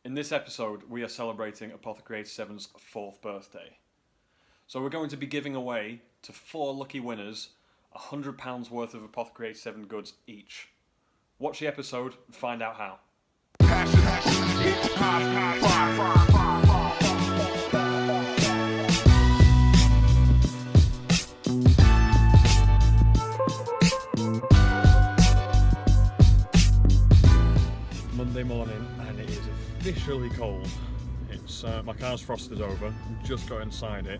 In this episode, we are celebrating Apothecary 87's 4th birthday. So we're going to be giving away to 4 lucky winners £100 worth of Apothecary 87 goods each. Watch the episode and find out how. Monday morning and it is officially cold. It's my car's frosted over. We've just got inside it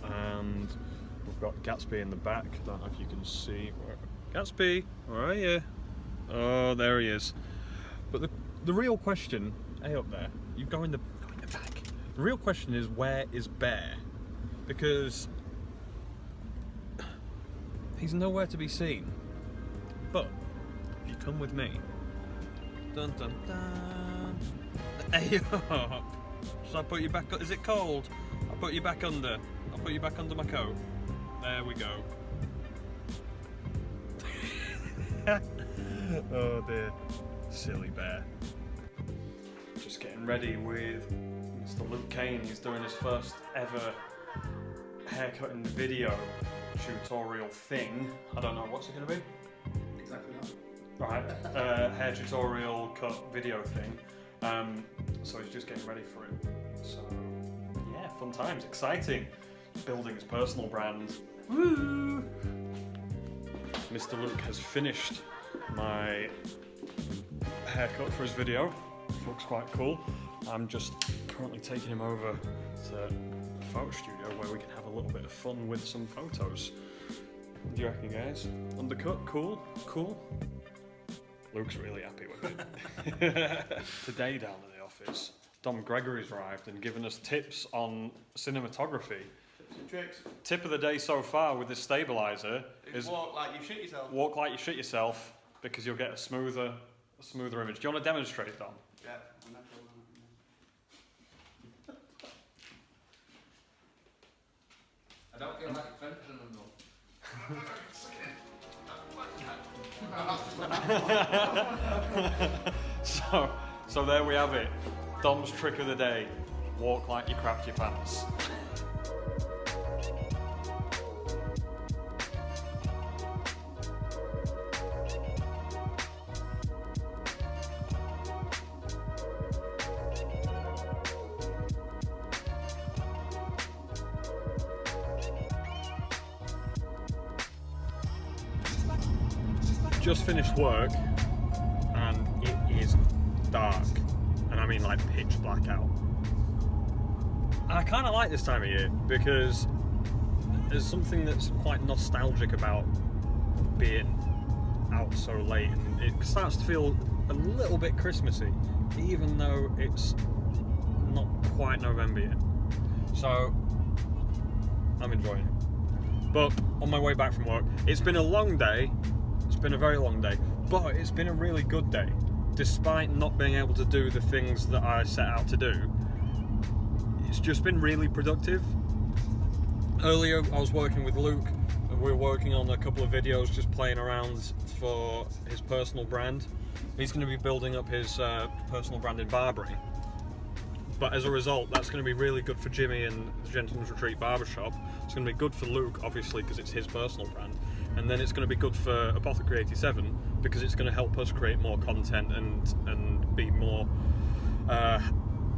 and we've got Gatsby in the back. Don't know if you can see. Gatsby, where are you? Oh, there he is. But the real question, hey up there, you go in the back. The real question is, where is Bear? Because he's nowhere to be seen. But if you come with me, dun dun dun. Hey up. Should I put you back? Is it cold? I'll put you back under. I'll put you back under my coat. There we go. Oh dear. Silly Bear. Just getting ready with Mr. Luke Kane. He's doing his first ever haircutting video tutorial thing. I don't know, what's it going to be? Exactly that. Right, hair tutorial cut video thing. So he's just getting ready for it. So yeah, fun times, exciting. Building his personal brand. Woo! Mr. Luke has finished my haircut for his video. It looks quite cool. I'm just currently taking him over to the photo studio where we can have a little bit of fun with some photos. What do you reckon, guys? Undercut? Cool? Cool? Luke's really happy with it. Today down at the office, Dom Gregory's arrived and given us tips on cinematography. Tips and tricks. Tip of the day so far with this stabilizer is walk like you shit yourself. Walk like you shit yourself, because you'll get a smoother image. Do you want to demonstrate, Dom? Yeah. I don't feel like Frenchman enough. So there we have it. Dom's trick of the day. Walk like you crapped your pants. Just finished work and it is dark, and I mean like pitch black out. And I kind of like this time of year because there's something that's quite nostalgic about being out so late, and it starts to feel a little bit Christmassy even though it's not quite November yet. So I'm enjoying it. But on my way back from work, it's been a long day. It's been a very long day, but it's been a really good day. Despite not being able to do the things that I set out to do, it's just been really productive. Earlier I was working with Luke and we were working on a couple of videos, just playing around for his personal brand. He's going to be building up his personal brand in Barbary. But as a result, that's going to be really good for Jimmy and the Gentleman's Retreat Barbershop. It's going to be good for Luke, obviously, because it's his personal brand. And then it's going to be good for Apothecary 87 because it's going to help us create more content and be more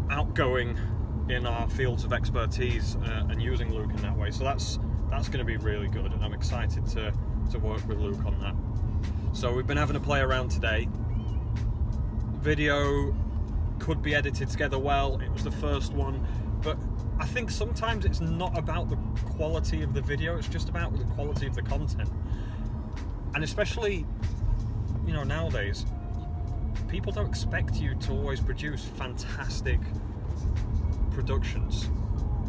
outgoing in our fields of expertise and using Luke in that way. So that's going to be really good, and I'm excited to work with Luke on that. So we've been having a play around today. Video could be edited together well. It was the first one, but I think sometimes it's not about the quality of the video, it's just about the quality of the content. And especially, you know, nowadays, people don't expect you to always produce fantastic productions.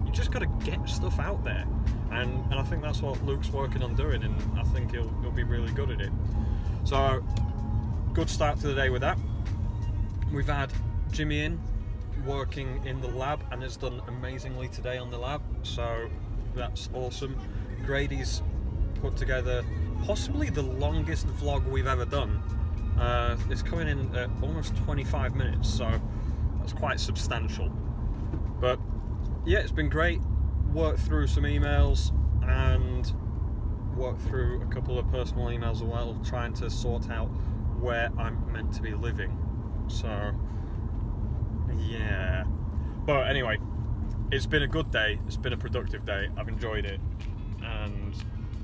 You just got to get stuff out there, and I think that's what Luke's working on doing, and I think he'll be really good at it. So, good start to the day with that. We've had Jimmy in, working in the lab, and has done amazingly today on the lab, so that's awesome. Grady's put together possibly the longest vlog we've ever done. It's coming in at almost 25 minutes, so That's quite substantial. But yeah, it's been great. Worked through some emails and worked through a couple of personal emails as well, trying to sort out where I'm meant to be living. So yeah. But anyway, it's been a good day. It's been a productive day. I've enjoyed it, and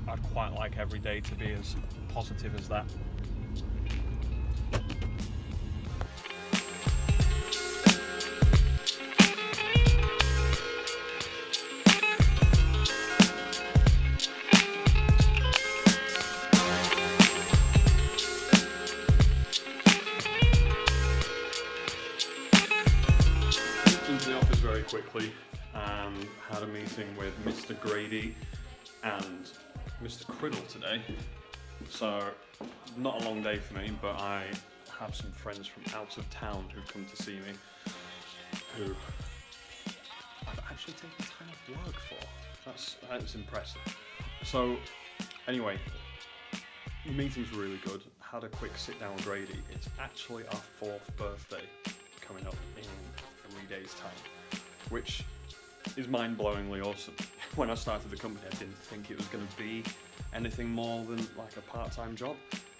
I'd quite like every day to be as positive as that. Into the office very quickly and had a meeting with Mr. Grady and Mr. Criddle today. So not a long day for me, but I have some friends from out of town who've come to see me, who I've actually taken time off work for. That's impressive. So anyway, the meetings were really good. Had a quick sit down with Grady. It's actually our 4th birthday coming up in 3 days' time, which is mind-blowingly awesome. When I started the company, I didn't think it was going to be anything more than like a part-time job.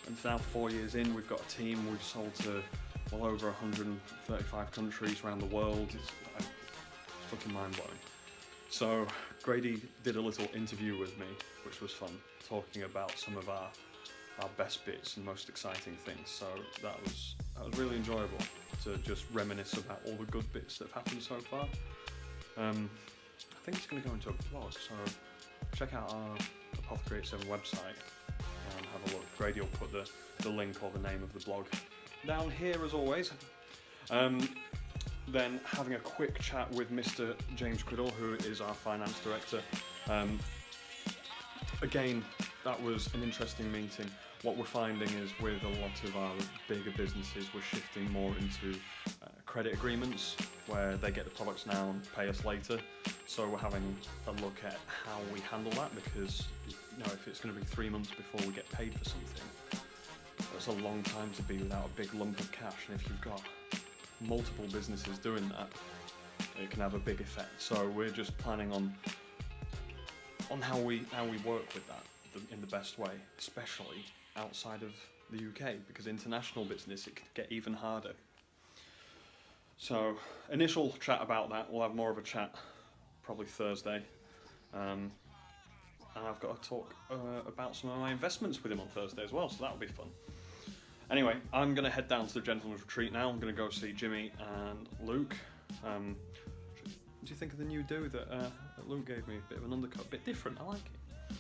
And now 4 years in, we've got a team. We've sold to well over 135 countries around the world. It's fucking mind-blowing. So Grady did a little interview with me, which was fun, talking about some of our best bits and most exciting things. So that was really enjoyable to just reminisce about all the good bits that have happened so far. I think it's going to go into a blog, so check out our Apothecary 7 website and have a look. Grady will put the link or the name of the blog down here as always. Then having a quick chat with Mr. James Criddle, who is our finance director. Again, that was an interesting meeting. What we're finding is with a lot of our bigger businesses, we're shifting more into credit agreements where they get the products now and pay us later. So we're having a look at how we handle that, because if it's going to be 3 months before we get paid for something, that's a long time to be without a big lump of cash. And if you've got multiple businesses doing that, it can have a big effect. So we're just planning on how we work with that in the best way, especially outside of the UK, because international business, it could get even harder. So initial chat about that. We'll have more of a chat probably Thursday, and I've got to talk about some of my investments with him on Thursday as well, so that'll be fun. Anyway, I'm going to head down to the Gentleman's Retreat now. I'm going to go see Jimmy and Luke. What do you think of the new do that Luke gave me? A bit of an undercut, a bit different, I like it.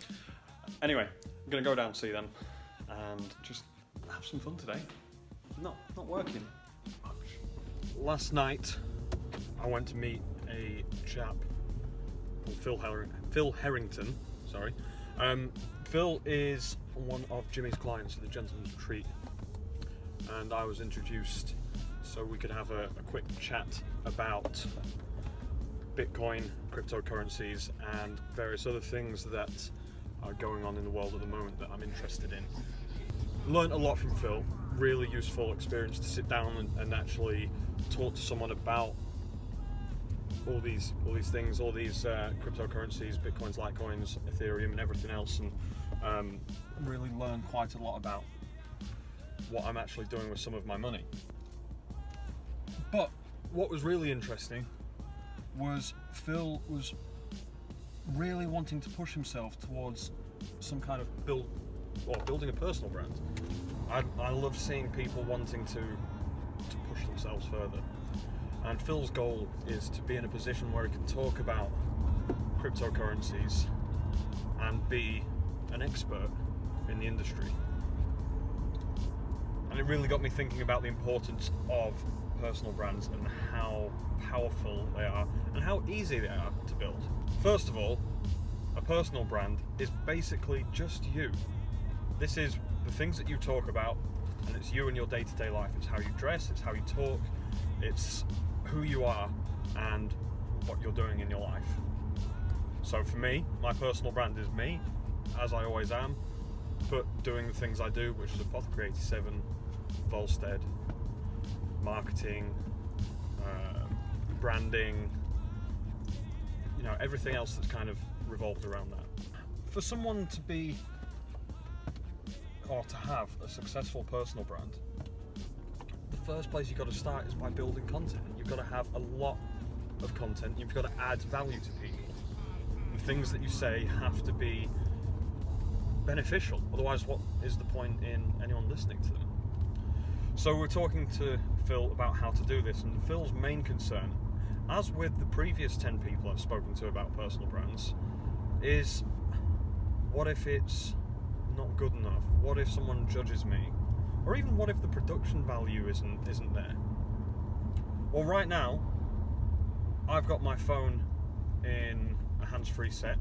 Anyway, I'm going to go down and see them and just have some fun today. Not working much. Last night, I went to meet a chap called Phil Harrington. Sorry. Phil is one of Jimmy's clients at the Gentleman's Retreat, and I was introduced so we could have a quick chat about Bitcoin, cryptocurrencies, and various other things that are going on in the world at the moment that I'm interested in. Learned a lot from Phil. Really useful experience to sit down and actually talk to someone about all these things, all these cryptocurrencies, Bitcoins, Litecoins, Ethereum, and everything else, and really learn quite a lot about what I'm actually doing with some of my money. But what was really interesting was Phil was really wanting to push himself towards some kind of building a personal brand. I love seeing people wanting to push themselves further. And Phil's goal is to be in a position where he can talk about cryptocurrencies and be an expert in the industry. And it really got me thinking about the importance of personal brands and how powerful they are and how easy they are to build. First of all, a personal brand is basically just you. This is the things that you talk about, and it's you in your day-to-day life. It's how you dress, it's how you talk, it's who you are and what you're doing in your life. So for me, my personal brand is me, as I always am, but doing the things I do, which is Apothecary 87, Volstead, marketing, branding, you know, everything else that's kind of revolved around that. For someone to be, or to have a successful personal brand, the first place you've got to start is by building content. You've got to have a lot of content. You've got to add value to people. The things that you say have to be beneficial. Otherwise, what is the point in anyone listening to them? So we're talking to Phil about how to do this, and Phil's main concern, as with the previous 10 people I've spoken to about personal brands, is what if it's not good enough? What if someone judges me? Or even what if the production value isn't there? Well, right now, I've got my phone in a hands-free set,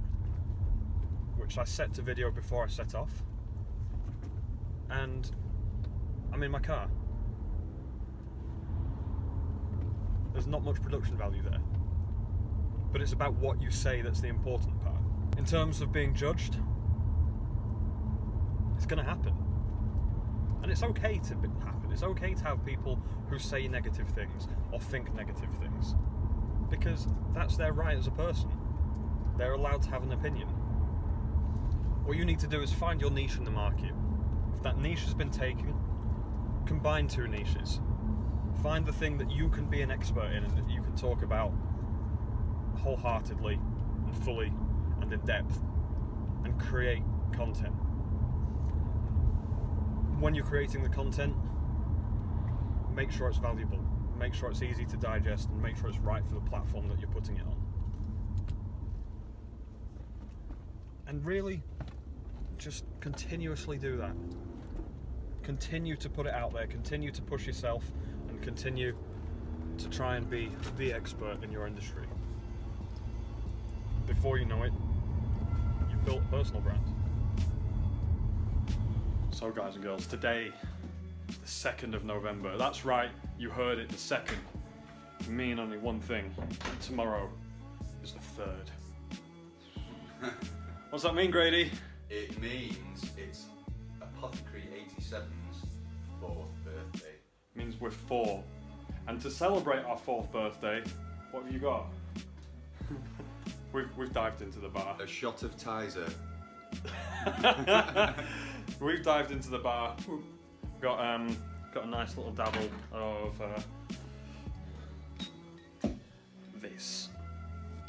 which I set to video before I set off, and I'm in my car. There's not much production value there, but it's about what you say that's the important part. In terms of being judged, it's going to happen, and it's okay to happen. It's okay to have people who say negative things or think negative things, because that's their right as a person. They're allowed to have an opinion. What you need to do is find your niche in the market. If that niche has been taken, combine two niches. Find the thing that you can be an expert in and that you can talk about wholeheartedly and fully and in depth, and create content. When you're creating the content, make sure it's valuable, make sure it's easy to digest, and make sure it's right for the platform that you're putting it on. And really, just continuously do that. Continue to put it out there, continue to push yourself, and continue to try and be the expert in your industry. Before you know it, you've built a personal brand. So guys and girls, today is the 2nd of November. That's right, you heard it, the 2nd. Mean only one thing. Tomorrow is the 3rd. What's that mean, Grady? It means it's Apothecary 87's 4th birthday. It means we're 4. And to celebrate our 4th birthday, what have you got? We've dived into the bar. A shot of Tizer. We've dived into the bar. Got a nice little dabble of this,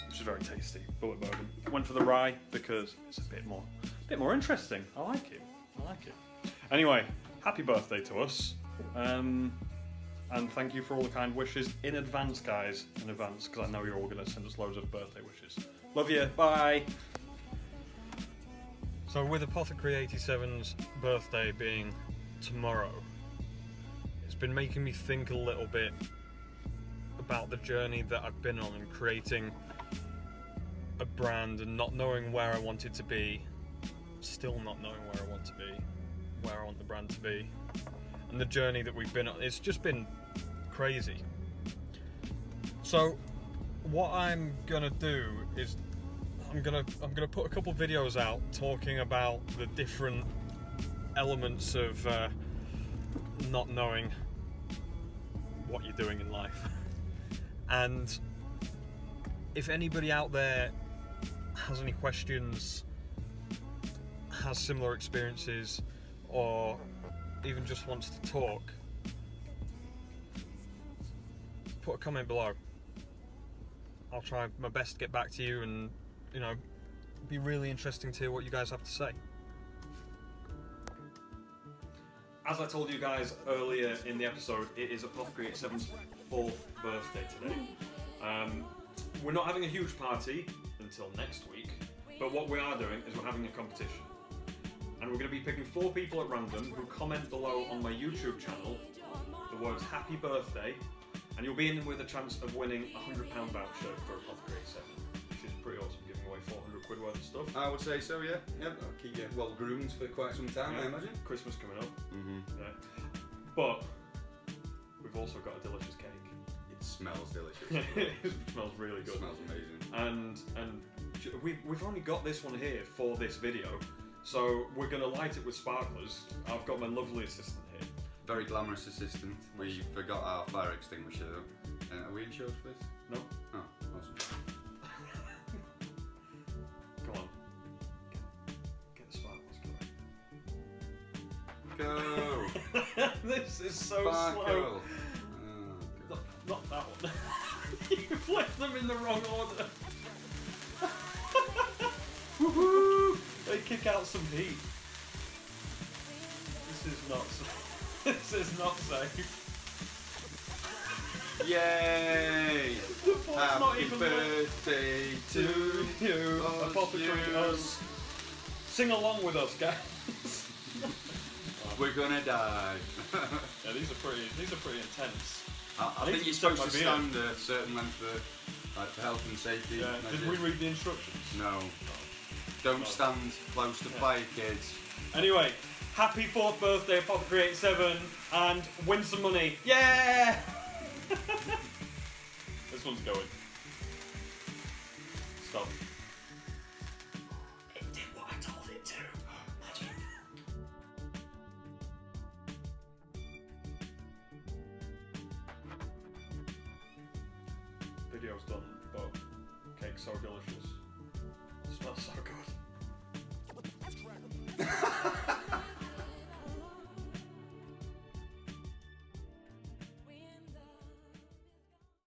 which is very tasty. Bullet bourbon. Went for the rye because it's a bit more interesting. I like it. Anyway, happy birthday to us. And thank you for all the kind wishes in advance, guys. In advance, because I know you're all going to send us loads of birthday wishes. Love you. Bye. So with Apothecary 87's birthday being tomorrow, it's been making me think a little bit about the journey that I've been on in creating a brand and not knowing where I want it to be, still not knowing where I want to be, where I want the brand to be, and the journey that we've been on. It's just been crazy. So what I'm gonna do is I'm gonna put a couple videos out talking about the different elements of not knowing what you're doing in life. And if anybody out there has any questions, has similar experiences, or even just wants to talk, put a comment below. I'll try my best to get back to you, and you know, it'd be really interesting to hear what you guys have to say. As I told you guys earlier in the episode, it is Apothecary 87's 4th birthday today. We're not having a huge party until next week, but what we are doing is we're having a competition. And we're going to be picking 4 people at random who comment below on my YouTube channel the words happy birthday, and you'll be in with a chance of winning a £100 voucher for Apothecary 87, which is pretty awesome, giving away 400 quid worth of stuff. I would say so, yeah. Yep, I'll keep you well groomed for quite some time, I imagine. Christmas coming up. Mm-hmm. Yeah. But we've also got a delicious cake. It smells delicious. It smells really good. It smells amazing. And we've only got this one here for this video, so we're going to light it with sparklers. I've got my lovely assistant here. Very glamorous assistant. We forgot our fire extinguisher though. Are we insured for this? No. Oh, awesome. Come on. Get the sparkles going. Go! This is so Sparkle! slow. Oh, Not that one. You flipped them in the wrong order. Woohoo! They kick out some heat. This is not this is not safe. Yay! The ball's not Happy even birthday to you. Apothecary us. Sing along with us, guys. We're gonna die. Yeah, these are pretty intense. I need think to you're check supposed to my beard. stand a certain length for, like, for health and safety. Yeah. Did measures. we read the instructions? No. Don't No. stand close to Yeah. fire, kids. Anyway, happy 4th birthday, Apothecary 87, and win some money. Yeah! This one's going. Stop. It did what I told it to. Magic. Video's done, but cake's so delicious. It smells so good.